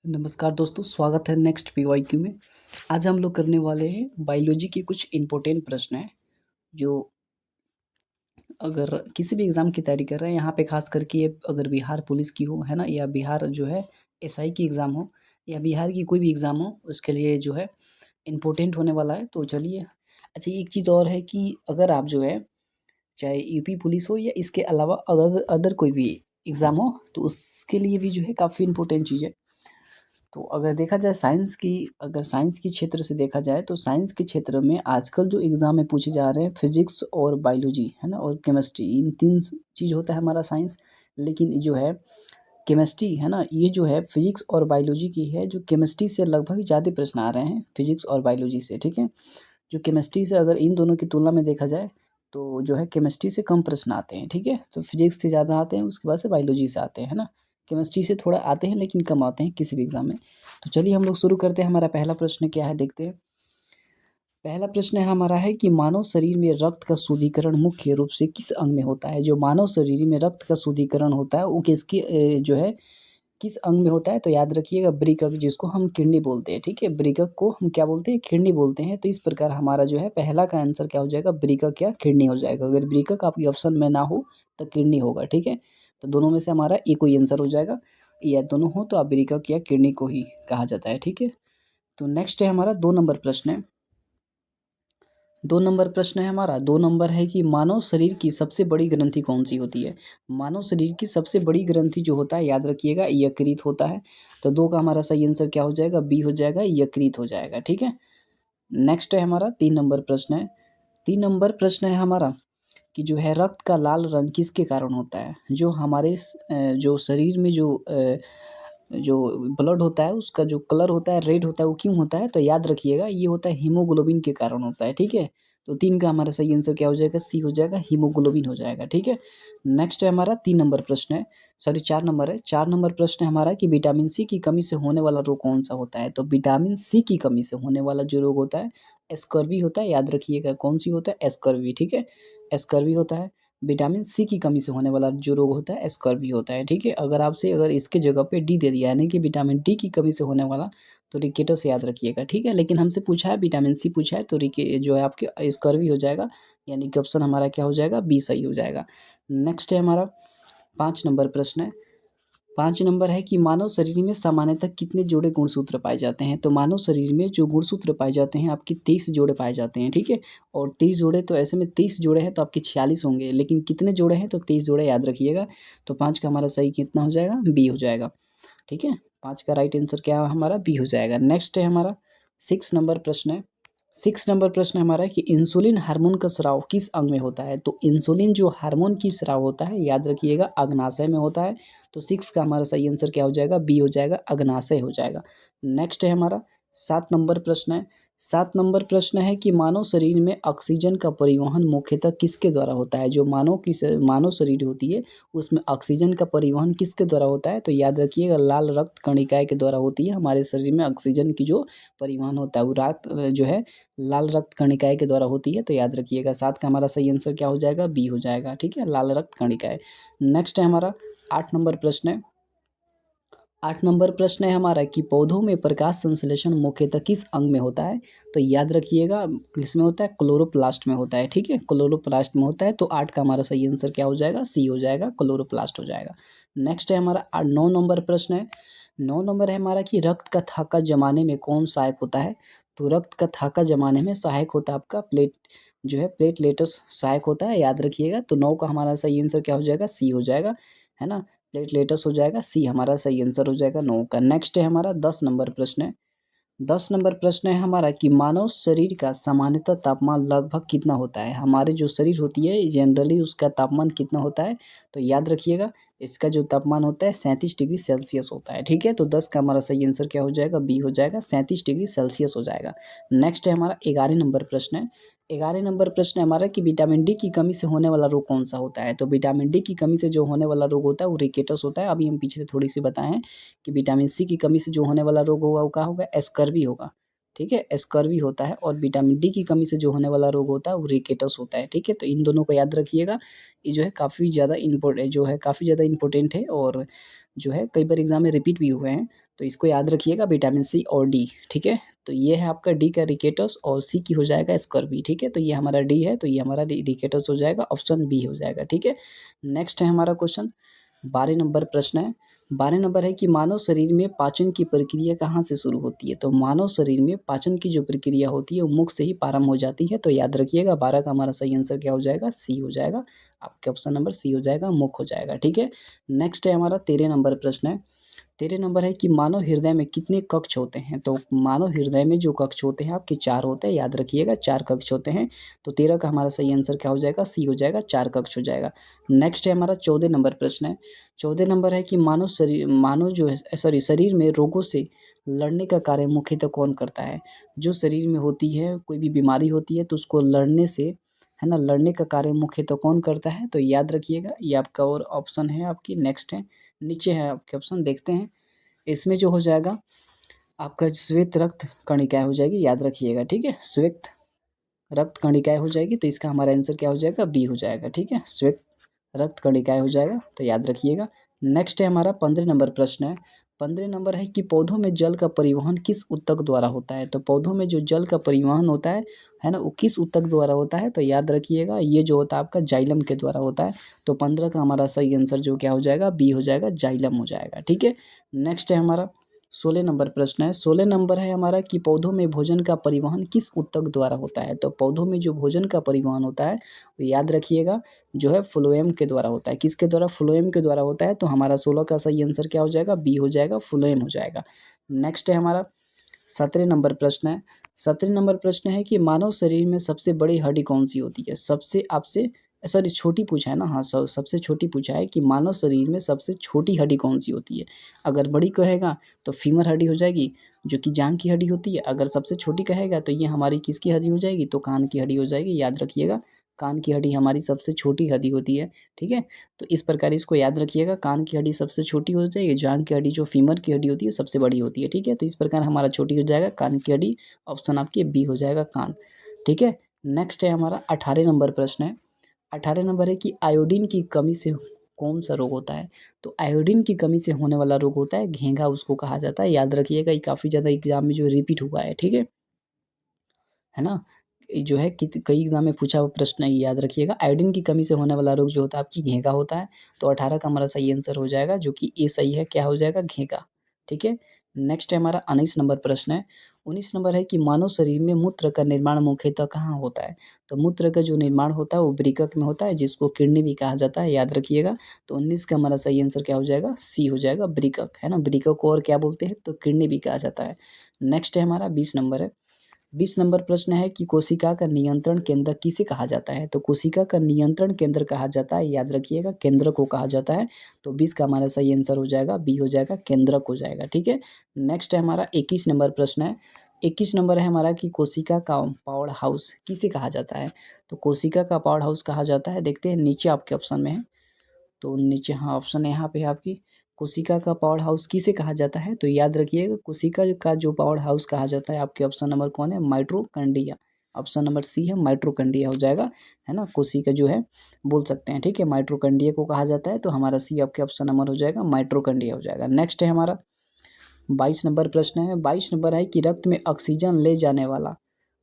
नमस्कार दोस्तों, स्वागत है नेक्स्ट पीवाईक्यू में। आज हम लोग करने वाले हैं बायोलॉजी के कुछ इम्पोर्टेंट प्रश्न हैं जो अगर किसी भी एग्ज़ाम की तैयारी कर रहे हैं, यहाँ पे खास करके ये अगर बिहार पुलिस की हो, है ना, या बिहार जो है एसआई की एग्ज़ाम हो या बिहार की कोई भी एग्ज़ाम हो, उसके लिए जो है इम्पोर्टेंट होने वाला है। तो चलिए, अच्छा एक चीज़ और है कि अगर आप जो है चाहे यूपी पुलिस हो या इसके अलावा अदर अदर कोई भी एग्ज़ाम हो, तो उसके लिए भी जो है काफ़ी इम्पोर्टेंट चीज़ है। तो अगर देखा जाए अगर साइंस के क्षेत्र से देखा जाए तो साइंस के क्षेत्र में आजकल जो एग्ज़ाम में पूछे जा रहे हैं फिज़िक्स और बायोलॉजी, है ना, और केमिस्ट्री, इन 3 चीज़ होता है हमारा साइंस। लेकिन जो है केमिस्ट्री, है ना, ये जो है फिज़िक्स और बायोलॉजी की है, जो केमिस्ट्री से लगभग ज़्यादा प्रश्न आ रहे हैं फिज़िक्स और बायोलॉजी से, ठीक है। जो केमिस्ट्री से अगर इन दोनों की तुलना में देखा जाए तो जो है केमिस्ट्री से कम प्रश्न आते हैं, ठीक है। तो फिज़िक्स से ज़्यादा आते हैं, उसके बाद से बायोलॉजी से आते हैं, है ना। केमिस्ट्री से थोड़ा आते हैं लेकिन कम आते हैं किसी भी एग्ज़ाम में। तो चलिए हम लोग शुरू करते हैं। हमारा पहला प्रश्न क्या है, देखते हैं। पहला प्रश्न है हमारा है कि मानव शरीर में रक्त का शुद्धिकरण मुख्य रूप से किस अंग में होता है? जो मानव शरीर में रक्त का शुद्धिकरण होता है वो किसके जो है किस अंग में होता है? तो याद रखिएगा बृकक, जिसको हम किडनी बोलते हैं, ठीक है। बृकक को हम क्या बोलते हैं? किडनी बोलते हैं। तो इस प्रकार हमारा जो है पहला का आंसर क्या हो जाएगा? बृकक या किडनी हो जाएगा। अगर बृकक आपके ऑप्शन में ना हो तो किडनी होगा, ठीक है। तो दोनों में से हमारा एक कोई आंसर हो जाएगा, या दोनों हो तो आप बृकक या किडनी को ही कहा जाता है, ठीक है। तो नेक्स्ट है हमारा 2 नंबर प्रश्न है। 2 नंबर प्रश्न है हमारा, 2 नंबर है कि मानव शरीर की सबसे बड़ी ग्रंथि कौन-सी होती है? मानव शरीर की सबसे बड़ी ग्रंथि जो होता है, याद रखिएगा, यकृत होता है। तो 2 का हमारा सही आंसर क्या हो जाएगा? बी हो जाएगा, यकृत हो जाएगा, ठीक है। नेक्स्ट है हमारा 3 नंबर प्रश्न है। 3 नंबर प्रश्न है हमारा कि जो है रक्त का लाल रंग किसके कारण होता है? जो हमारे जो शरीर में जो ब्लड होता है उसका जो कलर होता है रेड होता है, वो क्यों होता है? तो याद रखिएगा ये होता है हीमोग्लोबिन के कारण होता है, ठीक है। तो 3 का हमारा सही आंसर क्या हो जाएगा? सी हो जाएगा, हीमोग्लोबिन हो जाएगा, ठीक है। नेक्स्ट है हमारा 3 नंबर प्रश्न है, सॉरी 4 नंबर है। 4 नंबर प्रश्न है हमारा कि विटामिन सी की कमी से होने वाला रोग कौन-सा होता है? तो विटामिन सी की कमी से होने वाला जो रोग होता है स्कर्वी होता है, याद रखिएगा कौन-सी होता है? स्कर्वी, ठीक है। स्कर्वी होता है। विटामिन सी की कमी से होने वाला जो रोग होता है स्कर्वी होता है, ठीक है। अगर इसके जगह पे डी दे दिया यानी कि विटामिन डी की कमी से होने वाला, तो रिकेटस याद रखिएगा, ठीक है। लेकिन हमसे पूछा है विटामिन सी पूछा है, तो रिके जो है आपके स्कर्वी हो जाएगा, यानी कि ऑप्शन हमारा क्या हो जाएगा? बी सही हो जाएगा। नेक्स्ट है हमारा 5 नंबर प्रश्न है। 5 नंबर है कि मानव शरीर में सामान्यतः कितने जोड़े गुणसूत्र पाए जाते हैं? तो मानव शरीर में जो गुणसूत्र पाए जाते हैं आपके 23 जोड़े पाए जाते हैं, ठीक है। और 23 जोड़े, तो ऐसे में 30 जोड़े हैं तो आपके 46 होंगे, लेकिन कितने जोड़े हैं? तो 23 जोड़े, याद रखिएगा। तो 5 का हमारा सही कितना हो जाएगा? बी हो जाएगा, ठीक है। 5 का राइट आंसर क्या हमारा? बी हो जाएगा। नेक्स्ट है हमारा 6 नंबर प्रश्न है। 6 नंबर प्रश्न हमारा है कि इंसुलिन हार्मोन का स्राव किस अंग में होता है? तो इंसुलिन जो हार्मोन की स्राव होता है, याद रखिएगा, अग्नाशय में होता है। तो 6 का हमारा सही आंसर क्या हो जाएगा? बी हो जाएगा, अग्नाशय हो जाएगा। नेक्स्ट है हमारा 7 नंबर प्रश्न है। 7 नंबर प्रश्न है कि मानव शरीर में ऑक्सीजन का परिवहन मुख्यतः किसके द्वारा होता है? जो मानव शरीर होती है उसमें ऑक्सीजन का परिवहन किसके द्वारा होता है? तो याद रखिएगा लाल रक्त कणिकाएँ के द्वारा होती है। हमारे शरीर में ऑक्सीजन की जो परिवहन होता है वो जो है लाल रक्त कणिकाएँ के द्वारा होती है। तो याद रखिएगा 7 का हमारा सही आंसर क्या हो जाएगा? बी हो जाएगा, ठीक है, लाल रक्त कणिकाएँ। नेक्स्ट है हमारा 8 नंबर प्रश्न है। 8 नंबर प्रश्न है हमारा कि पौधों में प्रकाश संश्लेषण मुख्यतः किस अंग में होता है? तो याद रखिएगा किसमें होता है? क्लोरोप्लास्ट में होता है, ठीक है, क्लोरोप्लास्ट में होता है। तो 8 का हमारा सही आंसर क्या हो जाएगा? सी हो जाएगा, क्लोरोप्लास्ट हो जाएगा। नेक्स्ट है हमारा 9 नंबर प्रश्न है। 9 नंबर है हमारा कि रक्त का थाका जमाने में कौन सहायक होता है? तो रक्त का थाका जमाने में सहायक होता है आपका प्लेटलेटस सहायक होता है, याद रखिएगा। तो 9 का हमारा सही आंसर क्या हो जाएगा? सी हो जाएगा, है ना। प्लेटलेटस हो जाएगा, सी हमारा सही आंसर हो जाएगा 9 का। नेक्स्ट है हमारा 10 नंबर प्रश्न है। 10 नंबर प्रश्न है हमारा कि मानव शरीर का सामान्यतः तापमान लगभग कितना होता है? हमारे जो शरीर होती है जनरली उसका तापमान कितना होता है? तो याद रखिएगा इसका जो तापमान होता है 37 डिग्री सेल्सियस होता है, ठीक है। तो 10 का हमारा सही आंसर क्या हो जाएगा? बी हो जाएगा, 37 डिग्री सेल्सियस हो जाएगा। नेक्स्ट है हमारा 11 नंबर प्रश्न है। 11 नंबर प्रश्न है हमारा कि विटामिन डी की कमी से होने वाला रोग कौन-सा होता है? तो विटामिन डी की कमी से जो होने वाला रोग होता है वो रिकेटस होता है। अभी हम पीछे थोड़ी-सी बताए हैं कि विटामिन सी की कमी से जो होने वाला रोग होगा वो क्या होगा? स्कर्वी होगा। ठीक है, स्कर्वी होता है, और विटामिन डी की कमी से जो होने वाला रोग होता है वो रिकेटस होता है। ठीक है, तो इन दोनों को याद रखिएगा। ये जो है काफ़ी ज़्यादा इम्पोर्टेंट है, और जो है कई बार एग्जाम में रिपीट भी हुए हैं, तो इसको याद रखिएगा, विटामिन सी और डी। ठीक है, तो ये है आपका डी का रिकेटस, और सी की हो जाएगा स्कर्वी। ठीक है, तो ये हमारा डी है, तो ये हमारा रिकेटस हो जाएगा, ऑप्शन बी हो जाएगा। ठीक है, नेक्स्ट है हमारा क्वेश्चन, 12 नंबर प्रश्न है। 12 नंबर है कि मानव शरीर में पाचन की प्रक्रिया कहाँ से शुरू होती है? तो मानव शरीर में पाचन की जो प्रक्रिया होती है वो मुख से ही प्रारंभ हो जाती है। तो याद रखिएगा, 12 का हमारा सही आंसर क्या हो जाएगा? सी हो जाएगा। आपके ऑप्शन नंबर सी हो जाएगा, मुख हो जाएगा। ठीक है, नेक्स्ट है हमारा 13 नंबर प्रश्न है। 13 नंबर है कि मानव हृदय में कितने कक्ष होते हैं? तो मानव हृदय में जो कक्ष होते हैं आपके 4 होते हैं, याद रखिएगा 4 कक्ष होते हैं। तो 13 का हमारा सही आंसर क्या हो जाएगा? सी हो जाएगा, 4 कक्ष हो जाएगा। नेक्स्ट है हमारा 14 नंबर प्रश्न है। 14 नंबर है कि मानव जो है, सॉरी, शरीर में रोगों से लड़ने का कार्य मुख्यतः कौन करता है? जो शरीर में होती है, कोई भी बीमारी होती है तो उसको लड़ने से, है ना, लड़ने का कार्य मुख्यतः कौन करता है? तो याद रखिएगा, ये आपका और ऑप्शन है आपकी। नेक्स्ट है, नीचे है आपके ऑप्शन, देखते हैं। इसमें जो हो जाएगा आपका श्वेत रक्त कणिकाएँ हो जाएगी, याद रखिएगा। ठीक है, श्वेत रक्त कणिकाएँ हो जाएगी, तो इसका हमारा आंसर क्या हो जाएगा? बी हो जाएगा। ठीक है, श्वेत रक्त कणिकाएँ हो जाएगा, तो याद रखिएगा। नेक्स्ट है हमारा 15 नंबर प्रश्न है। 15 नंबर है कि पौधों में जल का परिवहन किस ऊतक द्वारा होता है? तो पौधों में जो जल का परिवहन होता है ना, वो किस ऊतक द्वारा होता है? तो याद रखिएगा, ये जो होता है आपका जाइलम के द्वारा होता है। तो 15 का हमारा सही आंसर जो क्या हो जाएगा? बी हो जाएगा, जाइलम हो जाएगा। ठीक है, नेक्स्ट है हमारा 16 नंबर प्रश्न है। 16 नंबर है हमारा कि पौधों में भोजन का परिवहन किस ऊतक द्वारा होता है? तो पौधों में जो भोजन का परिवहन होता है वो याद रखिएगा, जो है फ्लोएम के द्वारा होता है। किसके द्वारा? फ्लोएम के द्वारा होता है। तो हमारा 16 का सही आंसर क्या हो जाएगा? बी हो जाएगा, फ्लोएम हो जाएगा। नेक्स्ट है हमारा 17 नंबर प्रश्न है। 17 नंबर प्रश्न है कि मानव शरीर में सबसे बड़ी हड्डी कौन सी होती है? सबसे आपसे, सॉरी, छोटी पूछा है ना, हाँ, सबसे छोटी पूछा है कि मानव शरीर में सबसे छोटी हड्डी कौन सी होती है? अगर बड़ी कहेगा तो फीमर हड्डी हो जाएगी, जो कि जांघ की हड्डी होती है। अगर सबसे छोटी कहेगा तो ये हमारी किसकी हड्डी हो जाएगी? तो कान की हड्डी हो जाएगी, याद रखिएगा। कान की हड्डी हमारी सबसे छोटी हड्डी होती है। ठीक है, तो इस प्रकार इसको याद रखिएगा, कान की हड्डी सबसे छोटी हो जाएगी, जांघ की हड्डी जो फीमर की हड्डी होती है सबसे बड़ी होती है। ठीक है, तो इस प्रकार हमारा छोटी हो जाएगा कान की हड्डी, ऑप्शन आपके बी हो जाएगा, कान। ठीक है, नेक्स्ट है हमारा 18 नंबर प्रश्न है। 18 नंबर है कि आयोडीन की कमी से कौन सा रोग होता है? तो आयोडीन की कमी से होने वाला रोग होता है घेंघा, उसको कहा जाता है। याद रखिएगा, ये काफ़ी ज़्यादा एग्जाम में जो रिपीट हुआ है ना, ये जो है कि कई एग्जाम में पूछा हुआ प्रश्न है, ये याद रखिएगा। आयोडीन की कमी से होने वाला रोग जो होता है आपकी घेंघा होता है। तो 18 का हमारा सही आंसर हो जाएगा, जो कि ए सही है, क्या हो जाएगा? घेंघा। ठीक है, नेक्स्ट है हमारा 19 नंबर प्रश्न है। 19 नंबर है कि मानव शरीर में मूत्र का निर्माण मुख्यतः कहाँ होता है? तो मूत्र का जो निर्माण होता है वो वृक्क में होता है, जिसको किडनी भी कहा जाता है, याद रखिएगा। तो 19 का हमारा सही आंसर क्या हो जाएगा? सी हो जाएगा, वृक्क, है ना। वृक्क को और क्या बोलते हैं? तो किडनी भी कहा जाता है। नेक्स्ट है हमारा 20 नंबर है। 20 नंबर प्रश्न है कि कोशिका का नियंत्रण केंद्र किसे कहा जाता है? तो कोशिका का नियंत्रण केंद्र कहा जाता है, याद रखिएगा, केंद्र को कहा जाता है। तो 20 का हमारा सही आंसर हो जाएगा, बी हो जाएगा, केंद्रक हो जाएगा। ठीक है, नेक्स्ट है हमारा 21 नंबर प्रश्न है। 21 नंबर है हमारा कि कोशिका का पावर हाउस किसे कहा जाता है? तो कोशिका का पावर हाउस कहा जाता है, देखते हैं नीचे आपके ऑप्शन में है। तो नीचे, हाँ, ऑप्शन यहाँ पे है आपकी, कोशिका का पावर हाउस किसे कहा जाता है? तो याद रखिएगा, कोशिका का जो पावर हाउस कहा जाता है आपके ऑप्शन नंबर कौन है? माइटोकॉन्ड्रिया। ऑप्शन नंबर सी है, माइटोकॉन्ड्रिया हो जाएगा, है ना। कोशिका जो है बोल सकते हैं, ठीक है, माइटोकॉन्ड्रिया को कहा जाता है। तो हमारा सी आपके ऑप्शन नंबर हो जाएगा, माइटोकॉन्ड्रिया हो जाएगा। नेक्स्ट है हमारा 22 नंबर प्रश्न है। 22 नंबर है कि रक्त में ऑक्सीजन ले जाने वाला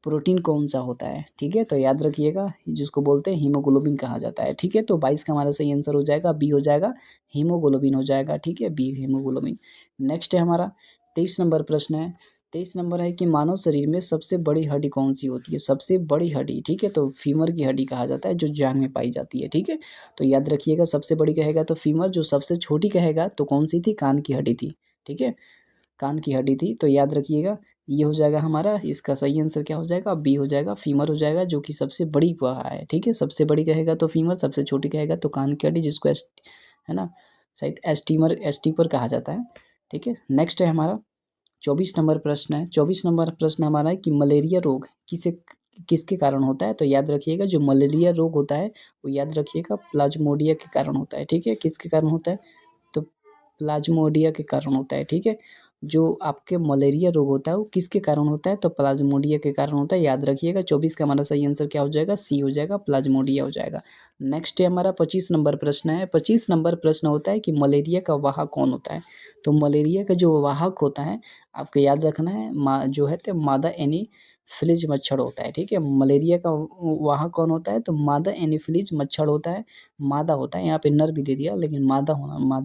प्रोटीन कौन सा होता है? ठीक है, तो याद रखिएगा, जिसको बोलते हैं हीमोग्लोबिन कहा जाता है। ठीक है, तो 22 का हमारा सही आंसर हो जाएगा, बी हो जाएगा, हीमोग्लोबिन हो जाएगा। ठीक है, बी, हीमोग्लोबिन। नेक्स्ट है हमारा 23 नंबर प्रश्न है। 23 नंबर है कि मानव शरीर में सबसे बड़ी हड्डी कौन सी होती है? सबसे बड़ी हड्डी, ठीक है, तो फीमर की हड्डी कहा जाता है, जो जांघ में पाई जाती है। ठीक है, तो याद रखिएगा, सबसे बड़ी कहेगा तो फीमर, जो सबसे छोटी कहेगा तो कौन सी थी? कान की हड्डी थी। ठीक है, कान की हड्डी थी। तो याद रखिएगा, ये हो जाएगा हमारा, इसका सही आंसर क्या हो जाएगा? बी हो जाएगा, फीमर हो जाएगा, जो कि सबसे बड़ी कहा है। ठीक है, सबसे बड़ी कहेगा तो फीमर, सबसे छोटी कहेगा तो कान की हड्डी, जिसको है ना, शायद एस्टीपर कहा जाता है। ठीक है, नेक्स्ट है हमारा 24 नंबर प्रश्न है। 24 नंबर प्रश्न हमारा है कि मलेरिया रोग किसके कारण होता है? तो याद रखिएगा, जो मलेरिया रोग होता है वो याद रखिएगा प्लाज्मोडिया के कारण होता है। ठीक है, किसके कारण होता है? तो प्लाज्मोडिया के कारण होता है। ठीक है, जो आपके मलेरिया रोग होता है वो किसके कारण होता है, तो प्लाज्मोडिया के कारण होता है। याद रखिएगा 24 का हमारा सही आंसर क्या हो जाएगा, सी हो जाएगा, प्लाज्मोडिया हो जाएगा। नेक्स्ट है हमारा 25 नंबर प्रश्न है। 25 नंबर प्रश्न होता है कि मलेरिया का वाहक कौन होता है। तो मलेरिया का जो वाहक होता है आपको याद रखना है, जो है तो मादा एनीफिलीज मच्छर होता है। ठीक है, मलेरिया का वाहक कौन होता है, तो मादा एनीफिलीज मच्छर होता है। मादा होता है, यहाँ पे नर भी दे दिया लेकिन मादा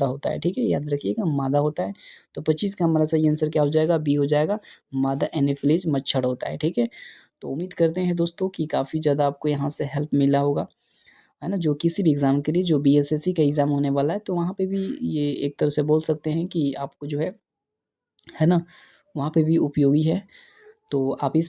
होता है। ठीक है, याद रखिएगा मादा होता है। तो 25 का हमारा सही आंसर क्या हो जाएगा, बी हो जाएगा, मादा एनीफिलीज मच्छर होता है। ठीक है, तो उम्मीद करते हैं दोस्तों कि काफ़ी ज़्यादा आपको यहाँ से हेल्प मिला होगा, है ना। जो किसी भी एग्ज़ाम के लिए, जो बीएसएससी का एग्ज़ाम होने वाला है, तो वहाँ पे भी ये एक तरह से बोल सकते हैं कि आपको जो है ना, वहाँ पे भी उपयोगी है। तो आप इस